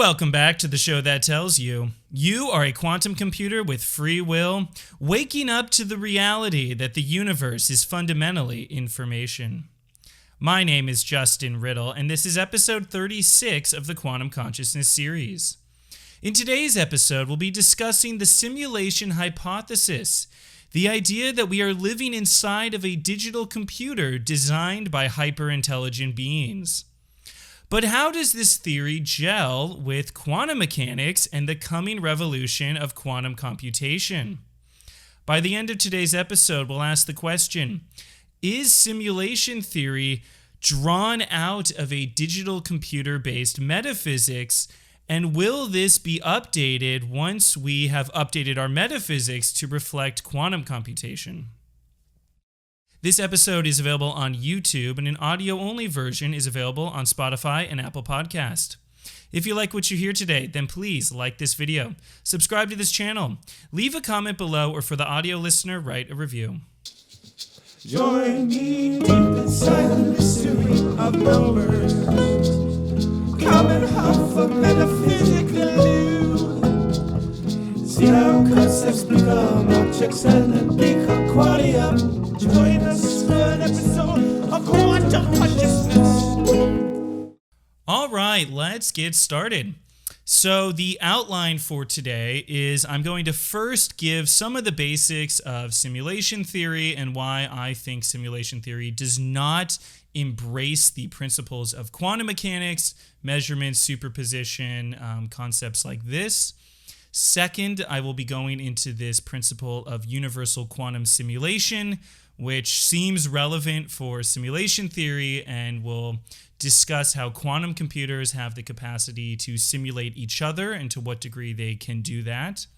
Welcome back to the show that tells you you are a quantum computer with free will, waking up to the reality that the universe is fundamentally information. My name is Justin Riddle, and this is episode 36 of the Quantum Consciousness series. In today's episode, we'll be discussing the simulation hypothesis, the idea that we are living inside of a digital computer designed by hyper-intelligent beings. But how does this theory gel with quantum mechanics and the coming revolution of quantum computation? By the end of today's episode, we'll ask the question, is simulation theory drawn out of a digital computer-based metaphysics, and will this be updated once we have updated our metaphysics to reflect quantum computation? This episode is available on YouTube, and an audio-only version is available on Spotify and Apple Podcast. If you like what you hear today, then please like this video, subscribe to this channel, leave a comment below, or for the audio listener, write a review. Join me deep inside the mystery of numbers. Come and huff a metaphysical news. See how concepts become objects and then become qualia. Join us for an episode of Quantum Consciousness. All right, let's get started. So the outline for today is I'm going to first give some of the basics of simulation theory and why I think simulation theory does not embrace the principles of quantum mechanics, measurement, superposition, concepts like this. Second, I will be going into this principle of universal quantum simulation, which seems relevant for simulation theory, and will discuss how quantum computers have the capacity to simulate each other and to what degree they can do that.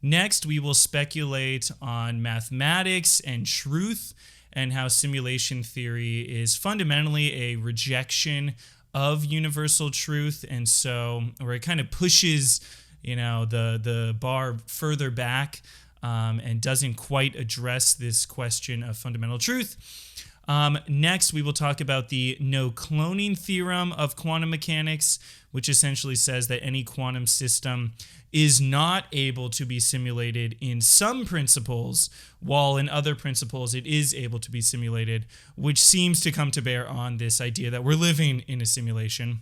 Next, we will speculate on mathematics and truth and how simulation theory is fundamentally a rejection of universal truth, and so, or it kind of pushes, the bar further back and doesn't quite address this question of fundamental truth. Next, we will talk about the no-cloning theorem of quantum mechanics, which essentially says that any quantum system is not able to be simulated in some principles, while in other principles it is able to be simulated, which seems to come to bear on this idea that we're living in a simulation.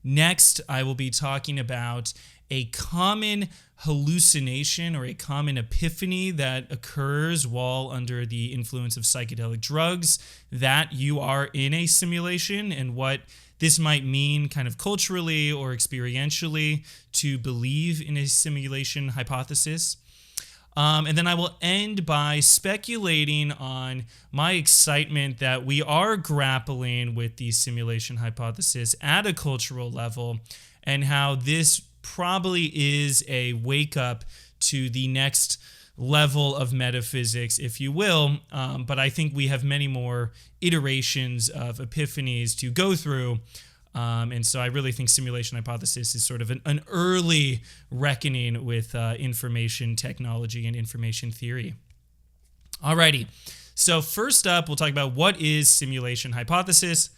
Next, I will be talking about a common hallucination or a common epiphany that occurs while under the influence of psychedelic drugs, that you are in a simulation, and what this might mean kind of culturally or experientially to believe in a simulation hypothesis. And then I will end by speculating on my excitement that we are grappling with the simulation hypothesis at a cultural level, and how this probably is a wake-up to the next level of metaphysics, if you will, but I think we have many more iterations of epiphanies to go through, and so I really think simulation hypothesis is sort of an early reckoning with information technology and information theory. Alrighty, so first up, we'll talk about what is simulation hypothesis.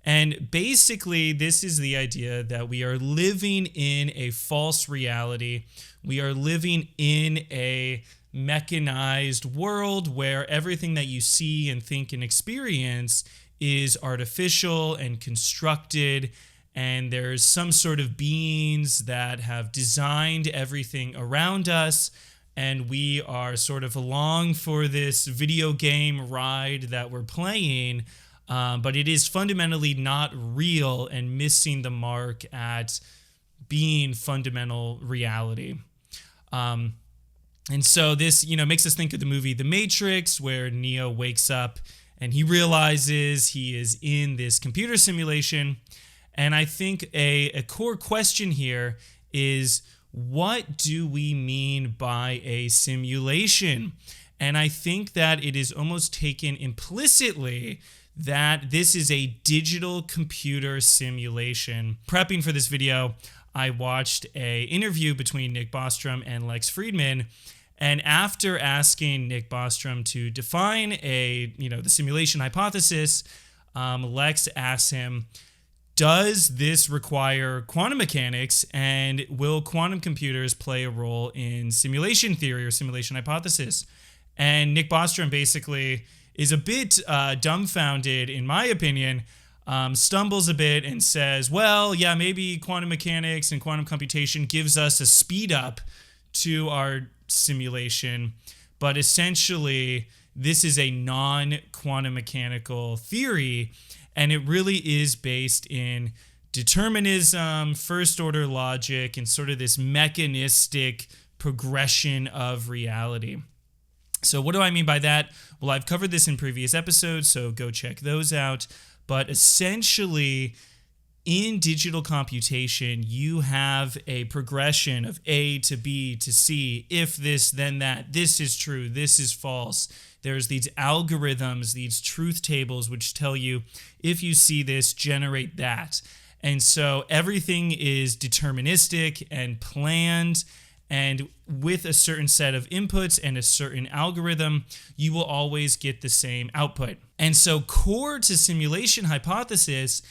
And basically, this is the idea that we are living in a false reality. We are living in a mechanized world where everything that you see and think and experience is artificial and constructed, and there's some sort of beings that have designed everything around us, and we are sort of along for this video game ride that we're playing. But it is fundamentally not real and missing the mark at being fundamental reality. And so this, makes us think of the movie The Matrix, where Neo wakes up and he realizes he is in this computer simulation. And I think a core question here is, what do we mean by a simulation? And I think that it is almost taken implicitly that this is a digital computer simulation. Prepping for this video, I watched an interview between Nick Bostrom and Lex Friedman, and after asking Nick Bostrom to define the simulation hypothesis, Lex asked him, does this require quantum mechanics, and will quantum computers play a role in simulation theory or simulation hypothesis? And Nick Bostrom basically is a bit dumbfounded, in my opinion, stumbles a bit and says, well, yeah, maybe quantum mechanics and quantum computation gives us a speed up to our simulation, but essentially this is a non-quantum mechanical theory, and it really is based in determinism, first order logic, and sort of this mechanistic progression of reality. So what do I mean by that? Well, I've covered this in previous episodes, so go check those out. But essentially, in digital computation, you have a progression of A to B to C. If this, then that. This is true. This is false. There's these algorithms, these truth tables, which tell you, if you see this, generate that. And so everything is deterministic and planned. And with a certain set of inputs and a certain algorithm, you will always get the same output. And so core to simulation hypothesis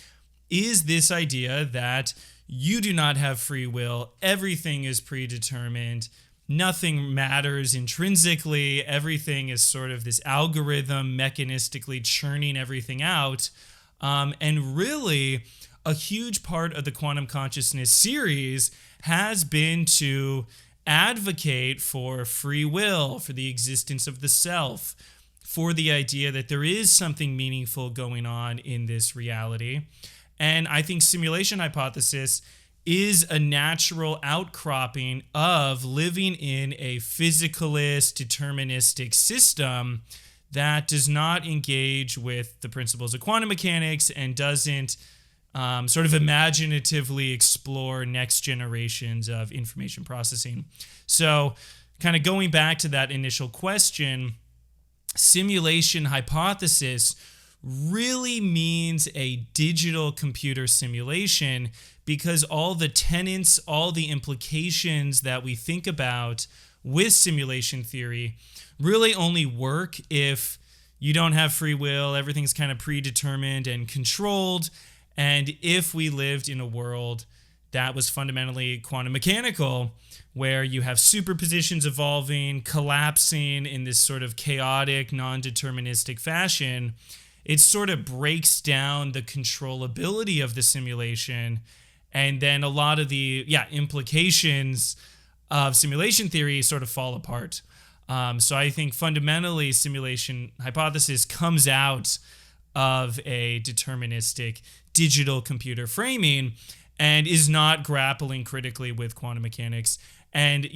is this idea that you do not have free will. Everything is predetermined. Nothing matters intrinsically. Everything is sort of this algorithm mechanistically churning everything out. And really, a huge part of the quantum consciousness series has been to advocate for free will, for the existence of the self, for the idea that there is something meaningful going on in this reality. And I think simulation hypothesis is a natural outcropping of living in a physicalist, deterministic system that does not engage with the principles of quantum mechanics and doesn't sort of imaginatively explore next generations of information processing. So kind of going back to that initial question, simulation hypothesis really means a digital computer simulation, because all the tenets, all the implications that we think about with simulation theory really only work if you don't have free will, everything's kind of predetermined and controlled, and if we lived in a world that was fundamentally quantum mechanical, where you have superpositions evolving, collapsing in this sort of chaotic, non-deterministic fashion, it sort of breaks down the controllability of the simulation, and then a lot of the implications of simulation theory sort of fall apart. So I think fundamentally simulation hypothesis comes out of a deterministic digital computer framing and is not grappling critically with quantum mechanics. And,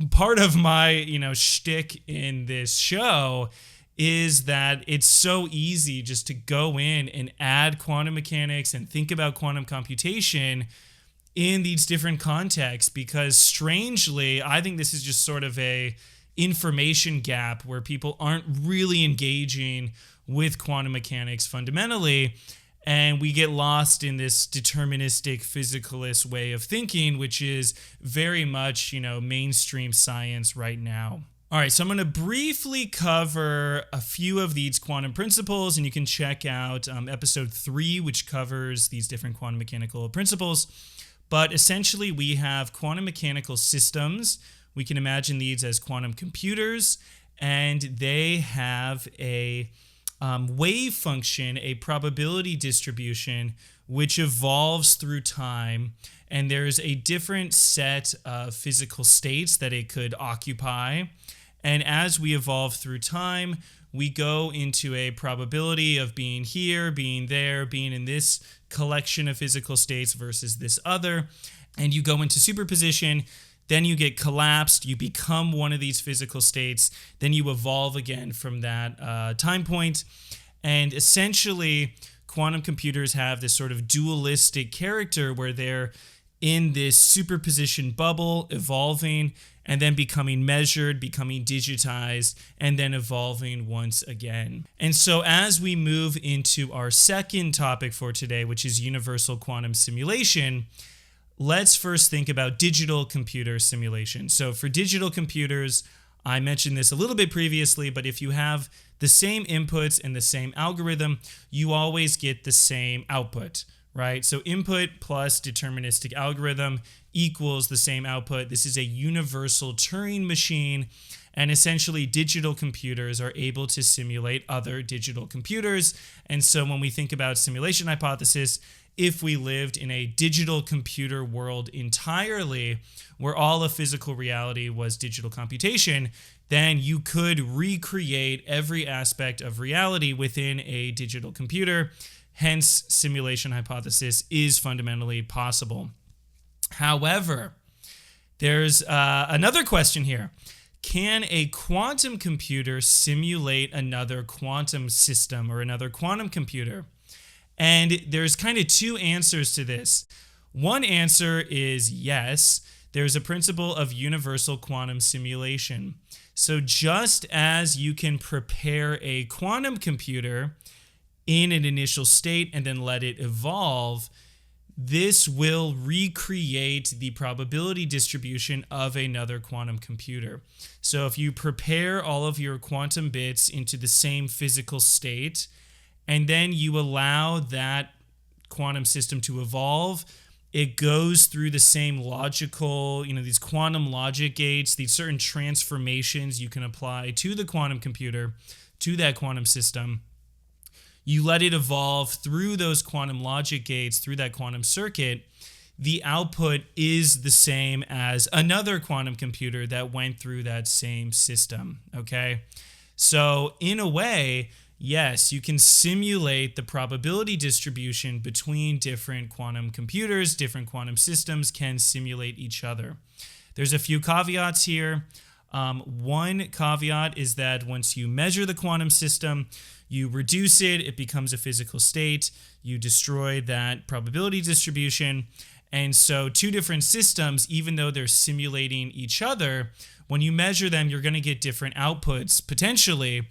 part of my, shtick in this show is that it's so easy just to go in and add quantum mechanics and think about quantum computation in these different contexts, because strangely, I think this is just sort of a information gap where people aren't really engaging with quantum mechanics fundamentally, and we get lost in this deterministic physicalist way of thinking, which is very much, mainstream science right now. All right, so I'm going to briefly cover a few of these quantum principles, and you can check out episode 3, which covers these different quantum mechanical principles. But essentially, we have quantum mechanical systems. We can imagine these as quantum computers, and they have a wave function, a probability distribution, which evolves through time. And there's a different set of physical states that it could occupy. And as we evolve through time, we go into a probability of being here, being there, being in this collection of physical states versus this other. And you go into superposition, then you get collapsed, you become one of these physical states, then you evolve again from that time point. And essentially, quantum computers have this sort of dualistic character where they're in this superposition bubble, evolving, and then becoming measured, becoming digitized, and then evolving once again. And so as we move into our second topic for today, which is universal quantum simulation, let's first think about digital computer simulation. So for digital computers, I mentioned this a little bit previously, but if you have the same inputs and the same algorithm, you always get the same output, right? So input plus deterministic algorithm equals the same output. This is a universal Turing machine, and essentially digital computers are able to simulate other digital computers. And so when we think about simulation hypothesis, if we lived in a digital computer world entirely, where all of physical reality was digital computation, then you could recreate every aspect of reality within a digital computer. Hence, simulation hypothesis is fundamentally possible. However, there's another question here. Can a quantum computer simulate another quantum system or another quantum computer? And there's kind of two answers to this. One answer is yes. There's a principle of universal quantum simulation. So just as you can prepare a quantum computer in an initial state and then let it evolve, this will recreate the probability distribution of another quantum computer. So if you prepare all of your quantum bits into the same physical state, and then you allow that quantum system to evolve, it goes through the same logical, these quantum logic gates, these certain transformations you can apply to the quantum computer, to that quantum system. You let it evolve through those quantum logic gates, through that quantum circuit. The output is the same as another quantum computer that went through that same system, okay? So in a way, yes, you can simulate the probability distribution between different quantum computers. Different quantum systems can simulate each other. There's a few caveats here. One caveat is that once you measure the quantum system, you reduce it, it becomes a physical state, you destroy that probability distribution. And so two different systems, even though they're simulating each other, when you measure them, you're going to get different outputs potentially.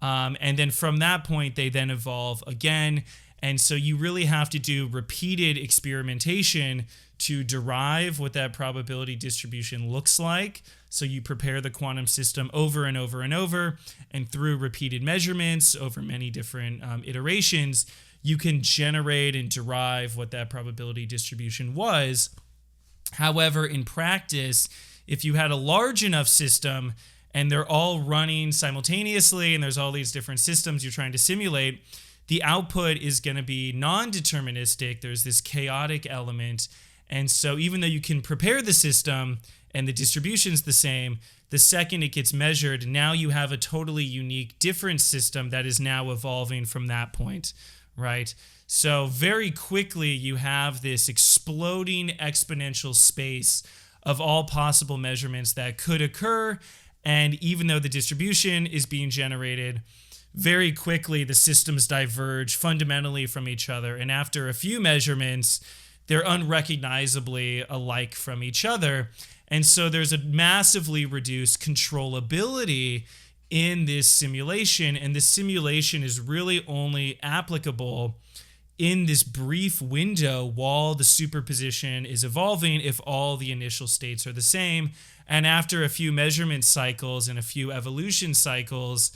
And then from that point, they then evolve again. And so you really have to do repeated experimentation to derive what that probability distribution looks like. So you prepare the quantum system over and over and over, and through repeated measurements over many different iterations, you can generate and derive what that probability distribution was. However, in practice, if you had a large enough system and they're all running simultaneously and there's all these different systems you're trying to simulate, the output is going to be non-deterministic. There's this chaotic element. And so even though you can prepare the system and the distribution's the same, the second it gets measured, now you have a totally unique, different system that is now evolving from that point, right? So very quickly, you have this exploding exponential space of all possible measurements that could occur. And even though the distribution is being generated, very quickly the systems diverge fundamentally from each other. And after a few measurements, they're unrecognizably alike from each other. And so there's a massively reduced controllability in this simulation. And this simulation is really only applicable in this brief window while the superposition is evolving if all the initial states are the same. And after a few measurement cycles and a few evolution cycles,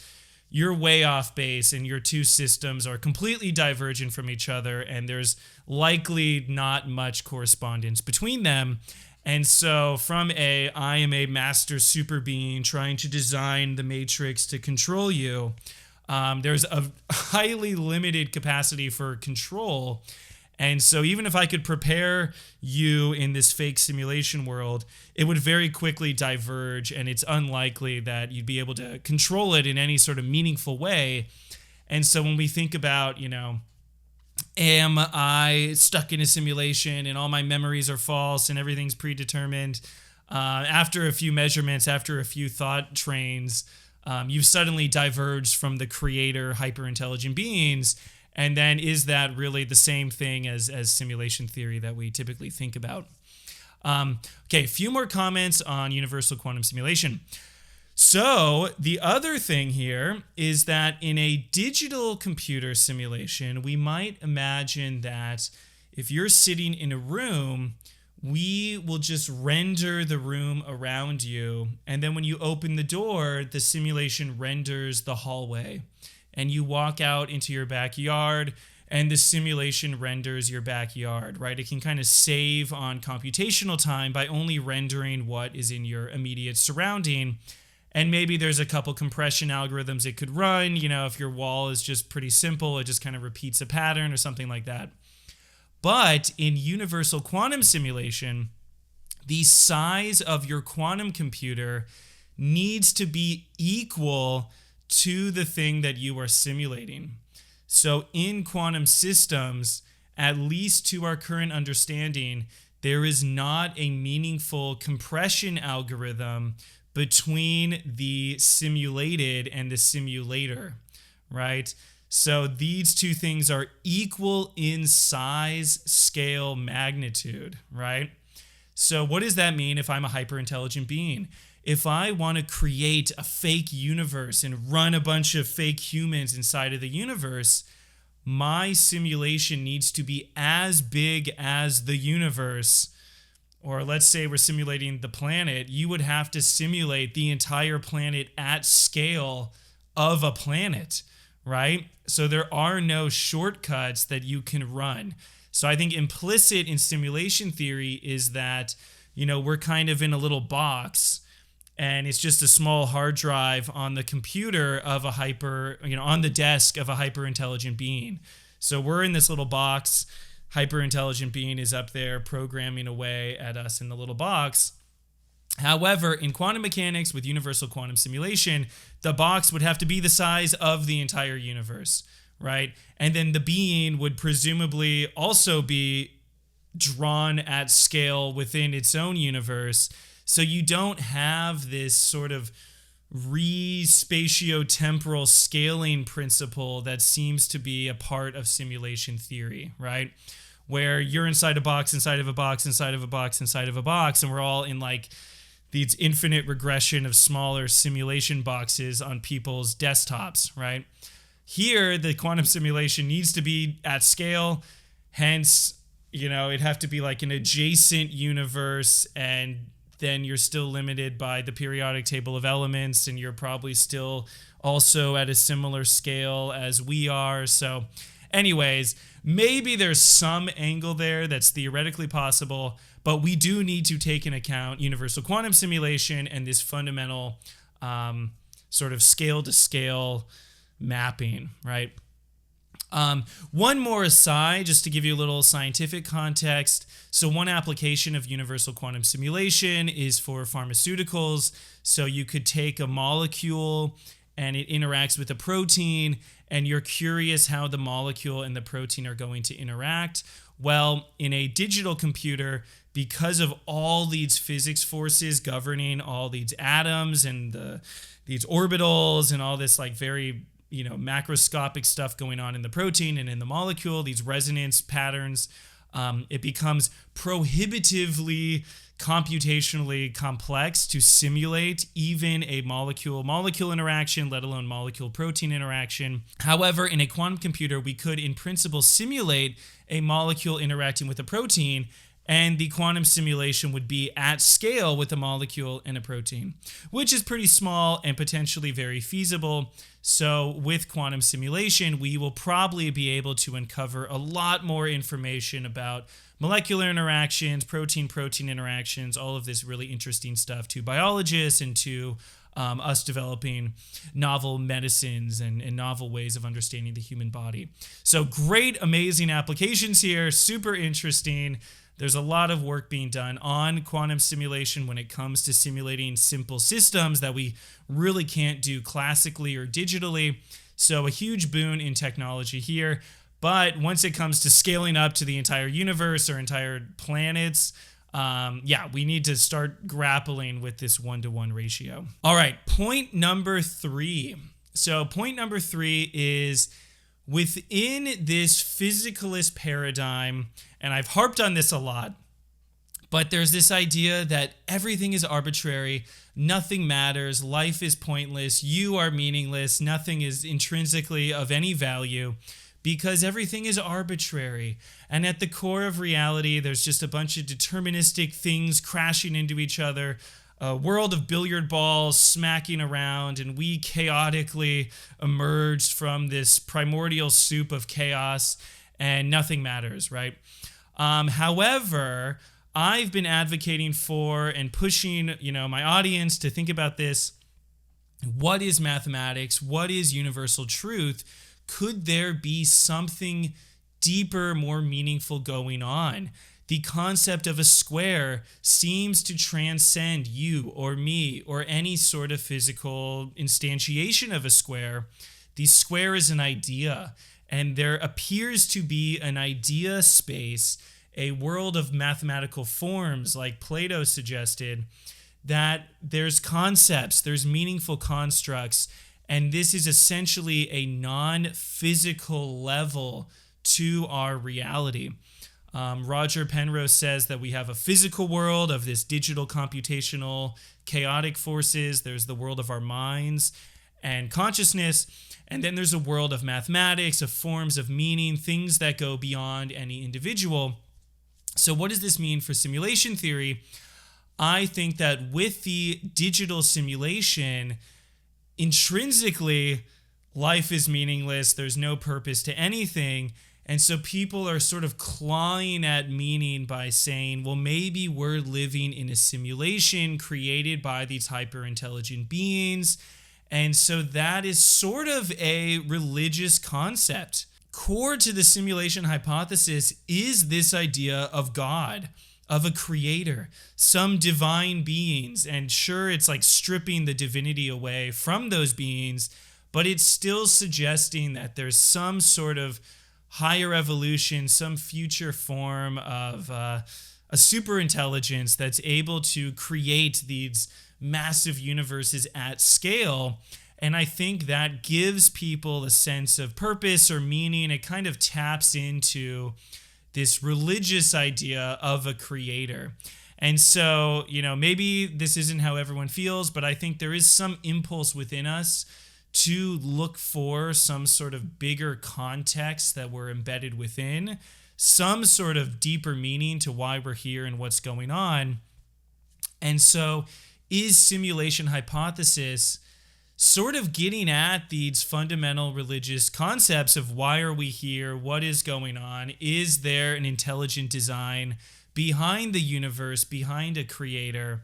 you're way off base and your two systems are completely divergent from each other, and there's likely not much correspondence between them. And so from I am a master super being trying to design the matrix to control you, there's a highly limited capacity for control. And so even if I could prepare you in this fake simulation world, it would very quickly diverge, and it's unlikely that you'd be able to control it in any sort of meaningful way. And so when we think about, am I stuck in a simulation and all my memories are false and everything's predetermined? After a few measurements, after a few thought trains, you've suddenly diverged from the creator hyper-intelligent beings. And then is that really the same thing as simulation theory that we typically think about? Okay, a few more comments on universal quantum simulation. So the other thing here is that in a digital computer simulation, we might imagine that if you're sitting in a room, we will just render the room around you. And then when you open the door, the simulation renders the hallway. And you walk out into your backyard, and the simulation renders your backyard, right? It can kind of save on computational time by only rendering what is in your immediate surrounding. And maybe there's a couple compression algorithms it could run. If your wall is just pretty simple, it just kind of repeats a pattern or something like that. But in universal quantum simulation, the size of your quantum computer needs to be equal to the thing that you are simulating. So in quantum systems, at least to our current understanding, there is not a meaningful compression algorithm between the simulated and the simulator, right? So these two things are equal in size, scale, magnitude, right? So what does that mean if I'm a hyper-intelligent being? If I want to create a fake universe and run a bunch of fake humans inside of the universe, my simulation needs to be as big as the universe. Or let's say we're simulating the planet, you would have to simulate the entire planet at scale of a planet, right? So there are no shortcuts that you can run. So I think implicit in simulation theory is that, we're kind of in a little box, and it's just a small hard drive on the computer of a on the desk of a hyper intelligent being. So we're in this little box. Hyper intelligent being is up there programming away at us in the little box. However, in quantum mechanics with universal quantum simulation, the box would have to be the size of the entire universe, right? And then the being would presumably also be drawn at scale within its own universe. So you don't have this sort of spatiotemporal scaling principle that seems to be a part of simulation theory, right? Where you're inside a box, inside of a box, inside of a box, inside of a box, and we're all in like these infinite regression of smaller simulation boxes on people's desktops, right? Here, the quantum simulation needs to be at scale, hence, it'd have to be like an adjacent universe, and then you're still limited by the periodic table of elements, and you're probably still also at a similar scale as we are. So anyways, maybe there's some angle there that's theoretically possible, but we do need to take into account universal quantum simulation and this fundamental sort of scale-to-scale mapping, right? One more aside, just to give you a little scientific context. So one application of universal quantum simulation is for pharmaceuticals. So you could take a molecule and it interacts with a protein, and you're curious how the molecule and the protein are going to interact. Well, in a digital computer, because of all these physics forces governing all these atoms and these orbitals and all this like very macroscopic stuff going on in the protein and in the molecule, these resonance patterns, it becomes prohibitively computationally complex to simulate even a molecule-molecule interaction, let alone molecule-protein interaction. However, in a quantum computer, we could in principle simulate a molecule interacting with a protein, and the quantum simulation would be at scale with a molecule and a protein, which is pretty small and potentially very feasible. So with quantum simulation, we will probably be able to uncover a lot more information about molecular interactions, protein-protein interactions, all of this really interesting stuff to biologists and to us developing novel medicines and novel ways of understanding the human body. So great, amazing applications here, super interesting. There's a lot of work being done on quantum simulation when it comes to simulating simple systems that we really can't do classically or digitally. So a huge boon in technology here. But once it comes to scaling up to the entire universe or entire planets, we need to start grappling with this 1-to-1 ratio. All right, point number 3. So point number 3 is within this physicalist paradigm, and I've harped on this a lot, but there's this idea that everything is arbitrary, nothing matters, life is pointless, you are meaningless, nothing is intrinsically of any value, because everything is arbitrary. And at the core of reality, there's just a bunch of deterministic things crashing into each other. a world of billiard balls smacking around, and we chaotically emerged from this primordial soup of chaos, and nothing matters, right? However, I've been advocating for and pushing, my audience to think about this. What is mathematics? What is universal truth? Could there be something deeper, more meaningful going on? The concept of a square seems to transcend you or me or any sort of physical instantiation of a square. The square is an idea, and there appears to be an idea space, a world of mathematical forms, like Plato suggested, that there's concepts, there's meaningful constructs, and this is essentially a non-physical level to our reality. Roger Penrose says that we have a physical world of this digital computational chaotic forces. There's the world of our minds and consciousness. And then there's a world of mathematics, of forms of meaning, things that go beyond any individual. So what does this mean for simulation theory? I think that with the digital simulation, intrinsically, life is meaningless. There's no purpose to anything. And so people are sort of clawing at meaning by saying, well, maybe we're living in a simulation created by these hyper-intelligent beings. And so that is sort of a religious concept. Core to the simulation hypothesis is this idea of God, of a creator, some divine beings. And sure, it's like stripping the divinity away from those beings, but it's still suggesting that there's some sort of higher evolution, some future form of a super intelligence that's able to create these massive universes at scale. And I think that gives people a sense of purpose or meaning. It kind of taps into this religious idea of a creator. And so, maybe this isn't how everyone feels, but I think there is some impulse within us to look for some sort of bigger context that we're embedded within, some sort of deeper meaning to why we're here and what's going on. And so is simulation hypothesis sort of getting at these fundamental religious concepts of why are we here, what is going on, is there an intelligent design behind the universe, behind a creator?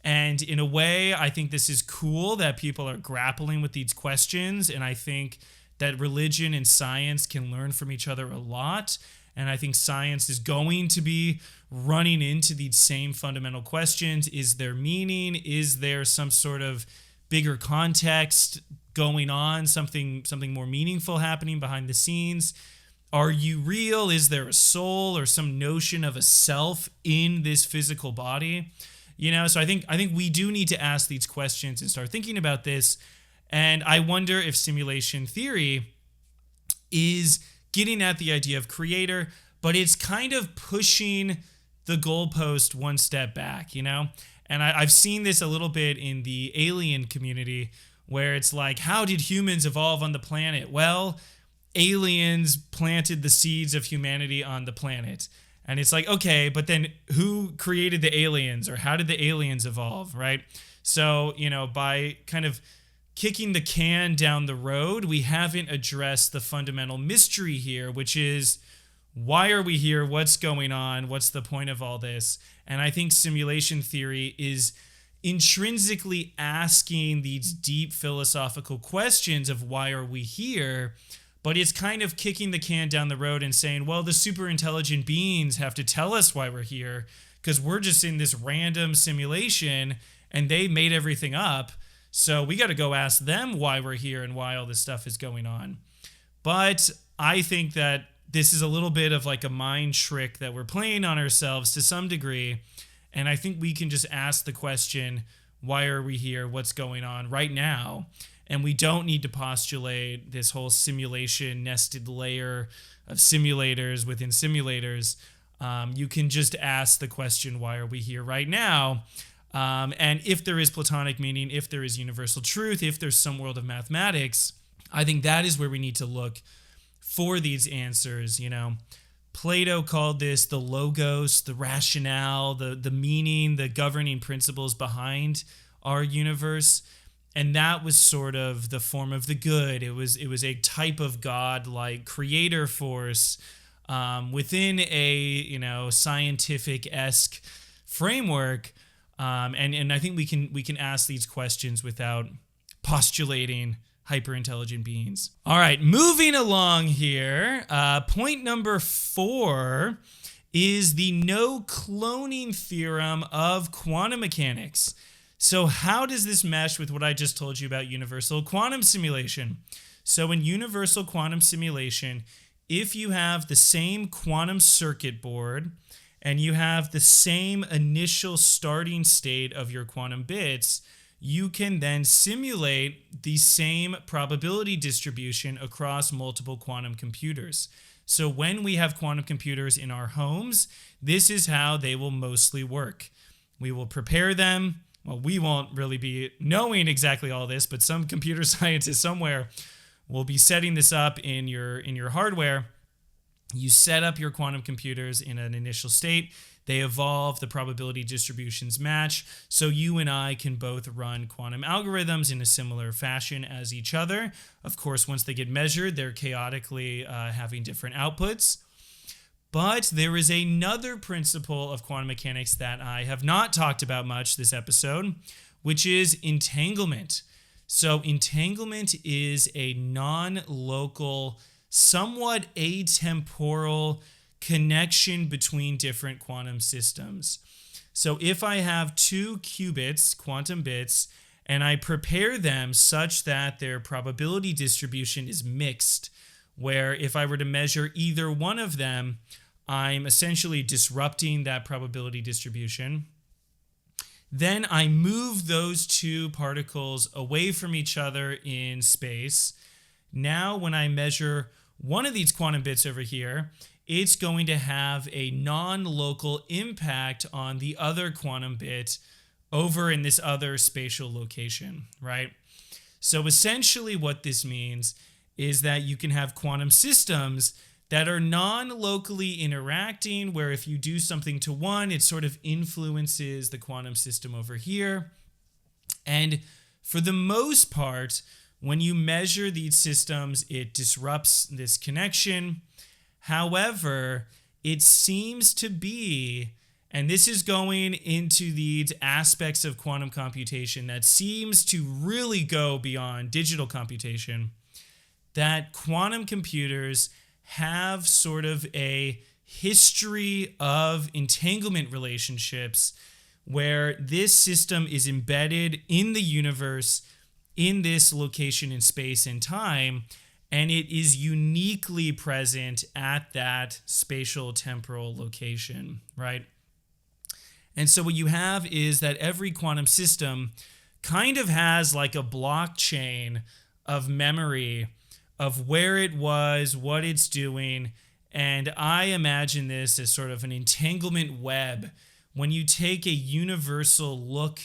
And in a way, I think this is cool that people are grappling with these questions. And I think that religion and science can learn from each other a lot. And I think science is going to be running into these same fundamental questions. Is there meaning? Is there some sort of bigger context going on? Something more meaningful happening behind the scenes? Are you real? Is there a soul or some notion of a self in this physical body? So I think we do need to ask these questions and start thinking about this. And I wonder if simulation theory is getting at the idea of creator, but it's kind of pushing the goalpost one step back, And I've seen this a little bit in the alien community, where it's like, how did humans evolve on the planet? Well, aliens planted the seeds of humanity on the planet. And it's like, okay, but then who created the aliens, or how did the aliens evolve, right? So, by kind of kicking the can down the road, we haven't addressed the fundamental mystery here, which is, why are we here? What's going on? What's the point of all this? And I think simulation theory is intrinsically asking these deep philosophical questions of why are we here? But it's kind of kicking the can down the road and saying, well, the super intelligent beings have to tell us why we're here, because we're just in this random simulation and they made everything up. So we got to go ask them why we're here and why all this stuff is going on. But I think that this is a little bit of like a mind trick that we're playing on ourselves to some degree. And I think we can just ask the question, why are we here? What's going on right now? And we don't need to postulate this whole simulation nested layer of simulators within simulators. You can just ask the question, why are we here right now? And if there is Platonic meaning, if there is universal truth, if there's some world of mathematics, I think that is where we need to look for these answers. Plato called this the logos, the rationale, the meaning, the governing principles behind our universe. And that was sort of the form of the good. It was a type of God like creator force within a scientific-esque framework. And I think we can ask these questions without postulating hyper-intelligent beings. All right, moving along here. Point number 4 is the no cloning theorem of quantum mechanics. So how does this mesh with what I just told you about universal quantum simulation? So in universal quantum simulation, if you have the same quantum circuit board and you have the same initial starting state of your quantum bits, you can then simulate the same probability distribution across multiple quantum computers. So when we have quantum computers in our homes, this is how they will mostly work. We will prepare them. Well, we won't really be knowing exactly all this, but some computer scientist somewhere will be setting this up in your hardware. You set up your quantum computers in an initial state. They evolve, the probability distributions match, so you and I can both run quantum algorithms in a similar fashion as each other. Of course, once they get measured, they're chaotically having different outputs. But there is another principle of quantum mechanics that I have not talked about much this episode, which is entanglement. So entanglement is a non-local, somewhat atemporal connection between different quantum systems. So if I have 2 qubits, quantum bits, and I prepare them such that their probability distribution is mixed, where if I were to measure either one of them, I'm essentially disrupting that probability distribution. Then I move those 2 particles away from each other in space. Now when I measure one of these quantum bits over here, it's going to have a non-local impact on the other quantum bit over in this other spatial location, right? So essentially what this means is that you can have quantum systems that are non-locally interacting, where if you do something to one, it sort of influences the quantum system over here. And for the most part, when you measure these systems, it disrupts this connection. However, it seems to be, and this is going into these aspects of quantum computation that seems to really go beyond digital computation, that quantum computers have sort of a history of entanglement relationships where this system is embedded in the universe in this location in space and time, and it is uniquely present at that spatial temporal location, right? And so what you have is that every quantum system kind of has like a blockchain of memory of where it was, what it's doing. And I imagine this as sort of an entanglement web. When you take a universal look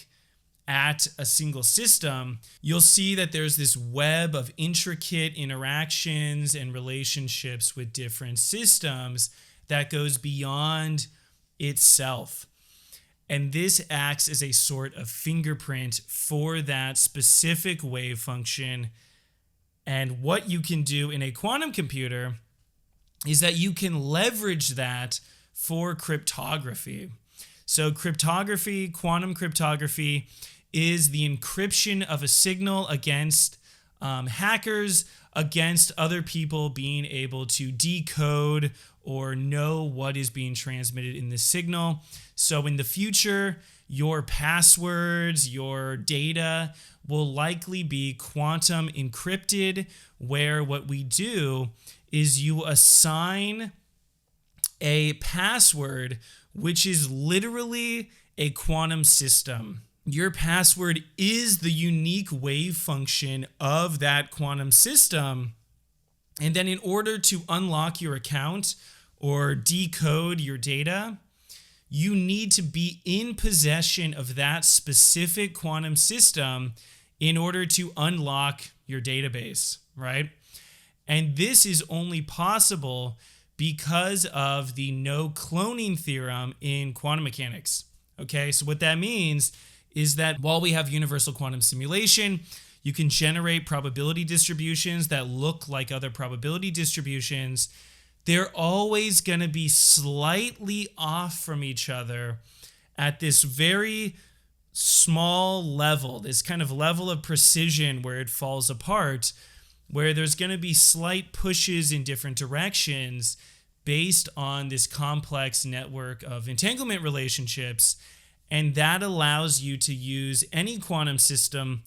at a single system, you'll see that there's this web of intricate interactions and relationships with different systems that goes beyond itself. And this acts as a sort of fingerprint for that specific wave function. And what you can do in a quantum computer is that you can leverage that for cryptography. So cryptography, quantum cryptography, is the encryption of a signal against hackers, against other people being able to decode or know what is being transmitted in this signal. So in the future, your passwords, your data will likely be quantum encrypted, where what we do is you assign a password, which is literally a quantum system. Your password is the unique wave function of that quantum system. And then in order to unlock your account or decode your data, you need to be in possession of that specific quantum system in order to unlock your database, right? And this is only possible because of the no cloning theorem in quantum mechanics. Okay, so what that means is that while we have universal quantum simulation, you can generate probability distributions that look like other probability distributions. They're always going to be slightly off from each other at this very small level, this kind of level of precision where it falls apart, where there's going to be slight pushes in different directions based on this complex network of entanglement relationships. And that allows you to use any quantum system.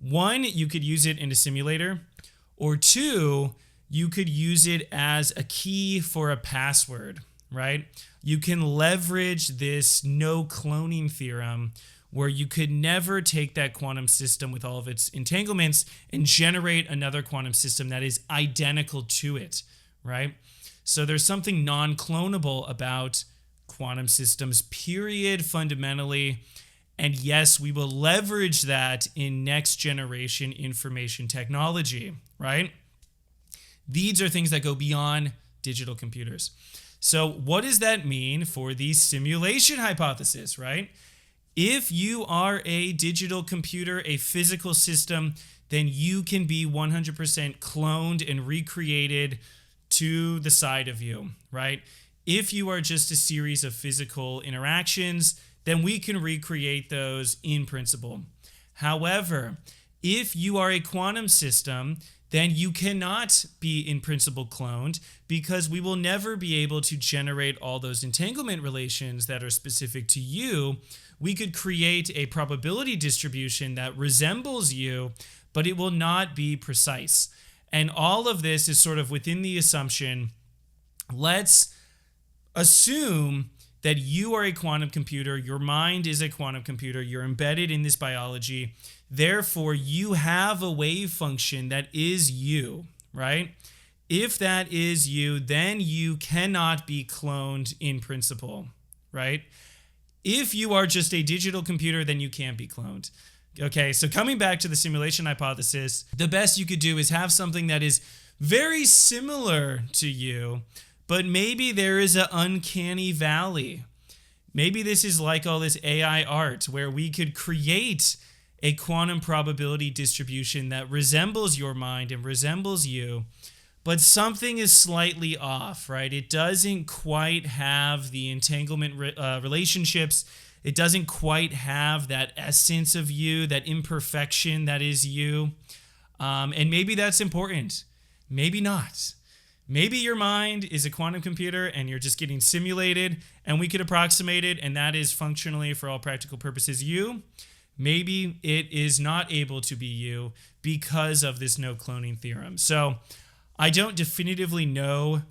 One, you could use it in a simulator, or two, you could use it as a key for a password, right? You can leverage this no cloning theorem where you could never take that quantum system with all of its entanglements and generate another quantum system that is identical to it, right? So there's something non-clonable about quantum systems, period, fundamentally. And yes, we will leverage that in next generation information technology, right? These are things that go beyond digital computers. So what does that mean for the simulation hypothesis, right? If you are a digital computer, a physical system, then you can be 100% cloned and recreated to the side of you, right? If you are just a series of physical interactions, then we can recreate those in principle. However, if you are a quantum system, then you cannot be in principle cloned because we will never be able to generate all those entanglement relations that are specific to you. We could create a probability distribution that resembles you, but it will not be precise. And all of this is sort of within the assumption, let's assume that you are a quantum computer, your mind is a quantum computer, you're embedded in this biology, therefore you have a wave function that is you, right? If that is you, then you cannot be cloned in principle, right? If you are just a digital computer, then you can't be cloned. Okay, so coming back to the simulation hypothesis, the best you could do is have something that is very similar to you, but maybe there is an uncanny valley. Maybe this is like all this AI art where we could create a quantum probability distribution that resembles your mind and resembles you, but something is slightly off, right? It doesn't quite have the entanglement relationships. It doesn't quite have that essence of you, that imperfection that is you. And maybe that's important. Maybe not. Maybe your mind is a quantum computer and you're just getting simulated and we could approximate it and that is functionally, for all practical purposes, you. Maybe it is not able to be you because of this no cloning theorem. So I don't definitively know,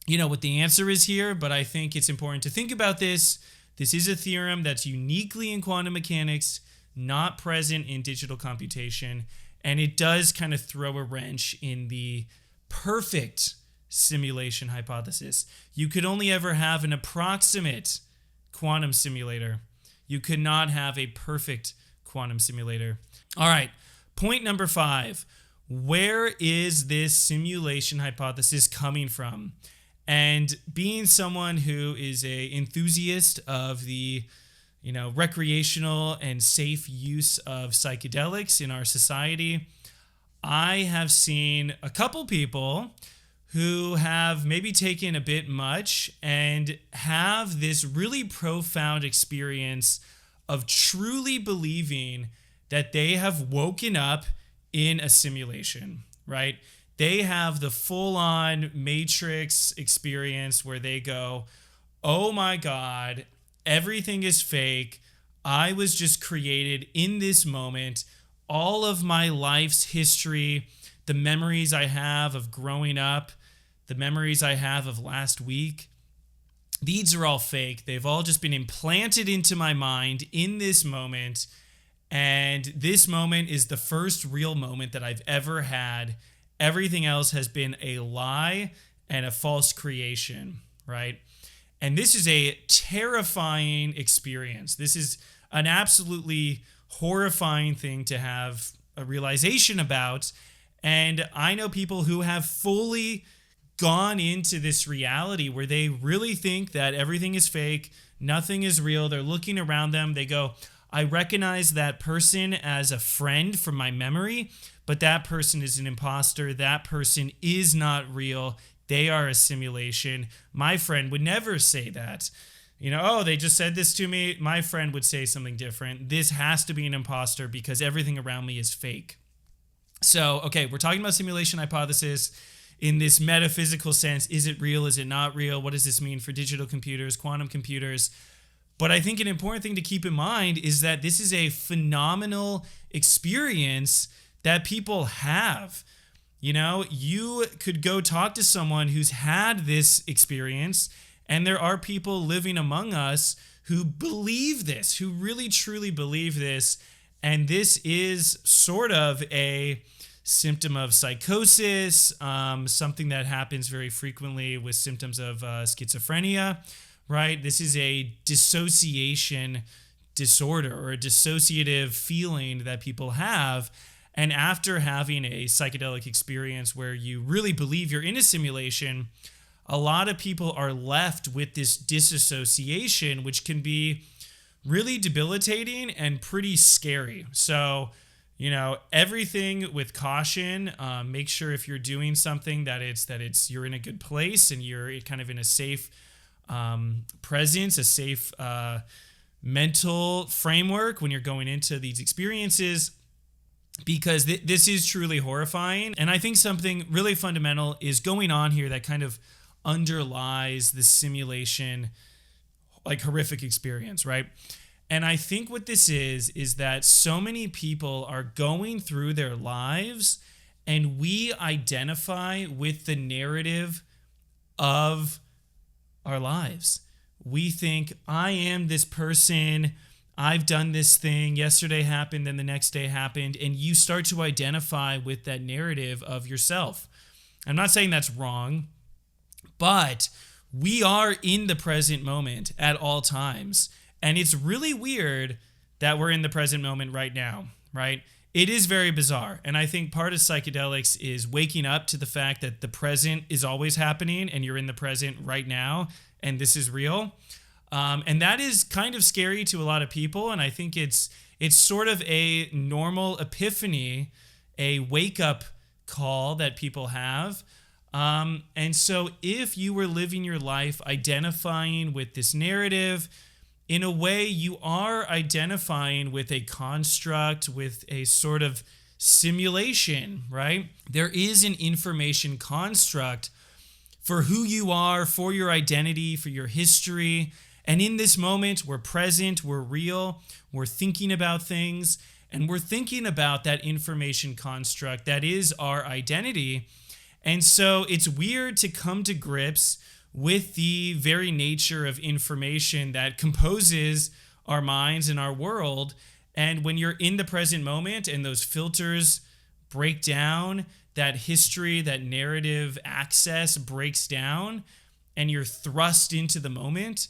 what the answer is here, but I think it's important to think about this. This is a theorem that's uniquely in quantum mechanics, not present in digital computation, and it does kind of throw a wrench in the perfect simulation hypothesis. You could only ever have an approximate quantum simulator. You could not have a perfect quantum simulator. All right, point number 5. Where is this simulation hypothesis coming from? And being someone who is an enthusiast of the recreational and safe use of psychedelics in our society, I have seen a couple people who have maybe taken a bit much and have this really profound experience of truly believing that they have woken up in a simulation, right? They have the full-on Matrix experience where they go, oh my God, everything is fake. I was just created in this moment. All of my life's history, the memories I have of growing up, the memories I have of last week, these are all fake. They've all just been implanted into my mind in this moment. And this moment is the first real moment that I've ever had. Everything else has been a lie and a false creation, right? And this is a terrifying experience. This is an absolutely horrifying thing to have a realization about. And I know people who have fully gone into this reality where they really think that everything is fake, nothing is real. They're looking around them. They go, I recognize that person as a friend from my memory, but that person is an imposter. That person is not real. They are a simulation. My friend would never say that. Oh, they just said this to me. My friend would say something different. This has to be an imposter because everything around me is fake. So, okay, we're talking about simulation hypothesis in this metaphysical sense. Is it real? Is it not real? What does this mean for digital computers, quantum computers? But I think an important thing to keep in mind is that this is a phenomenal experience that people have. You could go talk to someone who's had this experience, and there are people living among us who believe this, who really truly believe this. And this is sort of a symptom of psychosis, something that happens very frequently with symptoms of schizophrenia, right? This is a dissociation disorder or a dissociative feeling that people have. And after having a psychedelic experience where you really believe you're in a simulation, a lot of people are left with this disassociation, which can be really debilitating and pretty scary. So, everything with caution. Make sure if you're doing something that it's you're in a good place and you're kind of in a safe presence, a safe mental framework when you're going into these experiences, because this is truly horrifying. And I think something really fundamental is going on here that kind of underlies the simulation, like horrific experience, right? And I think what this is that so many people are going through their lives and we identify with the narrative of our lives. We think, I am this person, I've done this thing, yesterday happened, then the next day happened, and you start to identify with that narrative of yourself. I'm not saying that's wrong, but we are in the present moment at all times. And it's really weird that we're in the present moment right now, right? It is very bizarre. And I think part of psychedelics is waking up to the fact that the present is always happening and you're in the present right now and this is real. And that is kind of scary to a lot of people. And I think it's sort of a normal epiphany, a wake-up call that people have. And so if you were living your life identifying with this narrative, in a way, you are identifying with a construct, with a sort of simulation, right? There is an information construct for who you are, for your identity, for your history. And in this moment, we're present, we're real, we're thinking about things, and we're thinking about that information construct that is our identity. And so it's weird to come to grips with the very nature of information that composes our minds and our world. And when you're in the present moment and those filters break down, that history, that narrative access breaks down, and you're thrust into the moment,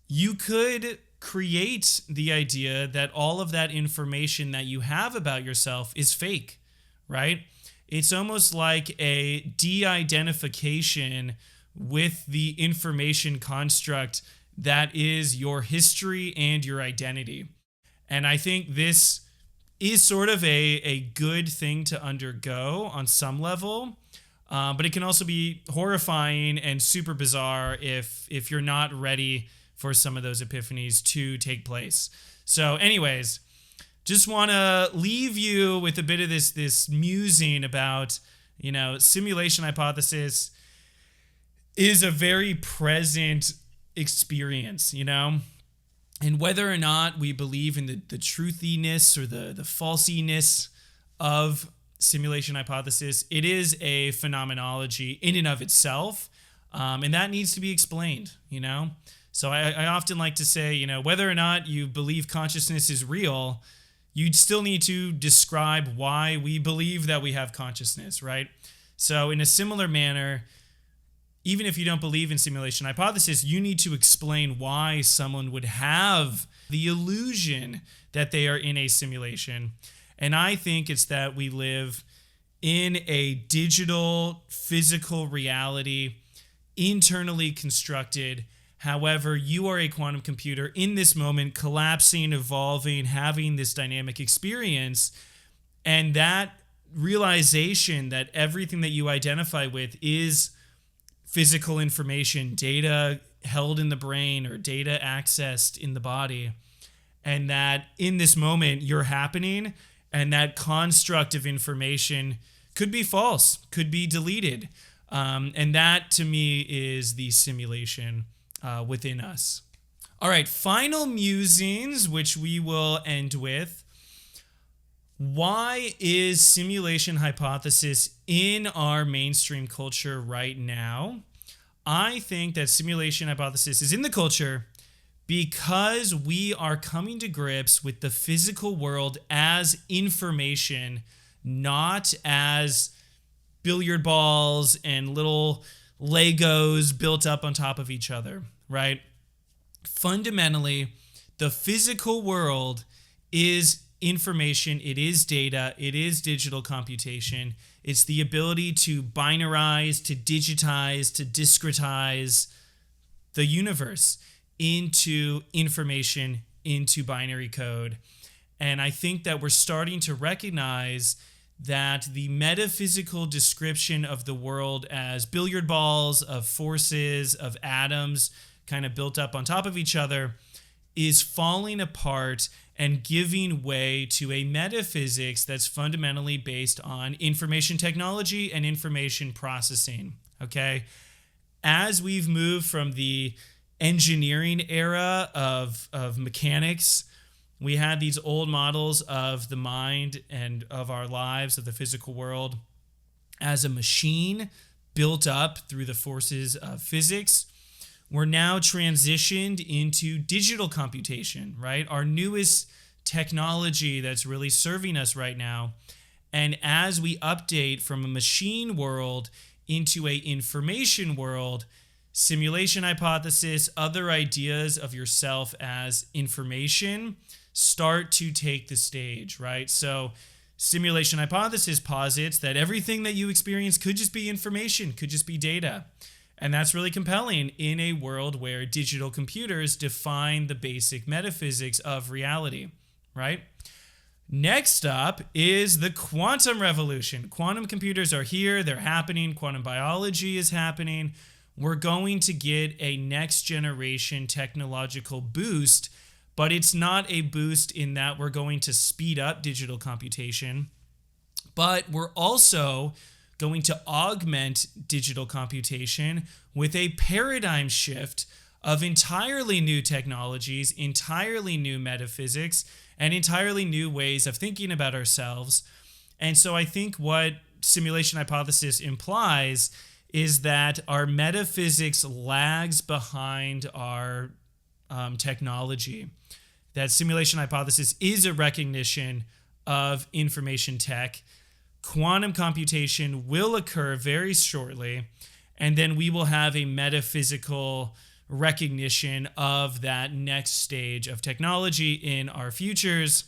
you could create the idea that all of that information that you have about yourself is fake, right? It's almost like a de-identification with the information construct that is your history and your identity. And I think this is sort of a good thing to undergo on some level, but it can also be horrifying and super bizarre if you're not ready for some of those epiphanies to take place. So anyways, just want to leave you with a bit of this musing about, simulation hypothesis is a very present experience, and whether or not we believe in the truthiness or the falsiness of simulation hypothesis, it is a phenomenology in and of itself, and that needs to be explained, So I often like to say, whether or not you believe consciousness is real, you'd still need to describe why we believe that we have consciousness, right? So in a similar manner, even if you don't believe in simulation hypothesis, you need to explain why someone would have the illusion that they are in a simulation. And I think it's that we live in a digital physical reality, internally constructed. However, you are a quantum computer in this moment, collapsing, evolving, having this dynamic experience. And that realization that everything that you identify with is physical information, data held in the brain or data accessed in the body. And that in this moment you're happening, and that construct of information could be false, could be deleted. And that to me is the simulation within us. All right, final musings, which we will end with. Why is simulation hypothesis in our mainstream culture right now? I think that simulation hypothesis is in the culture because we are coming to grips with the physical world as information, not as billiard balls and little Legos built up on top of each other, right? Fundamentally, the physical world is information, it is data, it is digital computation. It's the ability to binarize, to digitize, to discretize the universe into information, into binary code. And I think that we're starting to recognize that the metaphysical description of the world as billiard balls, of forces, of atoms kind of built up on top of each other is falling apart and giving way to a metaphysics that's fundamentally based on information technology and information processing, okay? As we've moved from the engineering era of mechanics, we had these old models of the mind and of our lives, of the physical world, as a machine built up through the forces of physics. We're now transitioned into digital computation, right? Our newest technology that's really serving us right now. And as we update from a machine world into an information world, simulation hypothesis, other ideas of yourself as information start to take the stage, right? So simulation hypothesis posits that everything that you experience could just be information, could just be data. And that's really compelling in a world where digital computers define the basic metaphysics of reality, right? Next up is the quantum revolution. Quantum computers are here, they're happening, quantum biology is happening. We're going to get a next generation technological boost, but it's not a boost in that we're going to speed up digital computation, but we're also going to augment digital computation with a paradigm shift of entirely new technologies, entirely new metaphysics, and entirely new ways of thinking about ourselves. And so I think what simulation hypothesis implies is that our metaphysics lags behind our technology. That simulation hypothesis is a recognition of information tech. Quantum computation will occur very shortly, and then we will have a metaphysical recognition of that next stage of technology in our futures.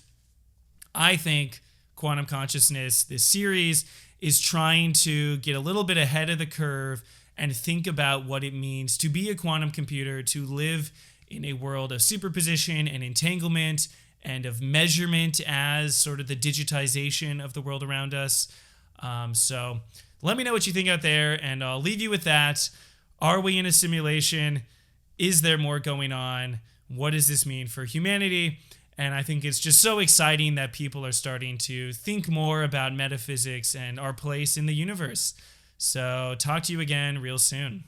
I think quantum consciousness, this series, is trying to get a little bit ahead of the curve and think about what it means to be a quantum computer, to live in a world of superposition and entanglement and of measurement as sort of the digitization of the world around us. So let me know what you think out there, and I'll leave you with that. Are we in a simulation? Is there more going on? What does this mean for humanity? And I think it's just so exciting that people are starting to think more about metaphysics and our place in the universe. So talk to you again real soon.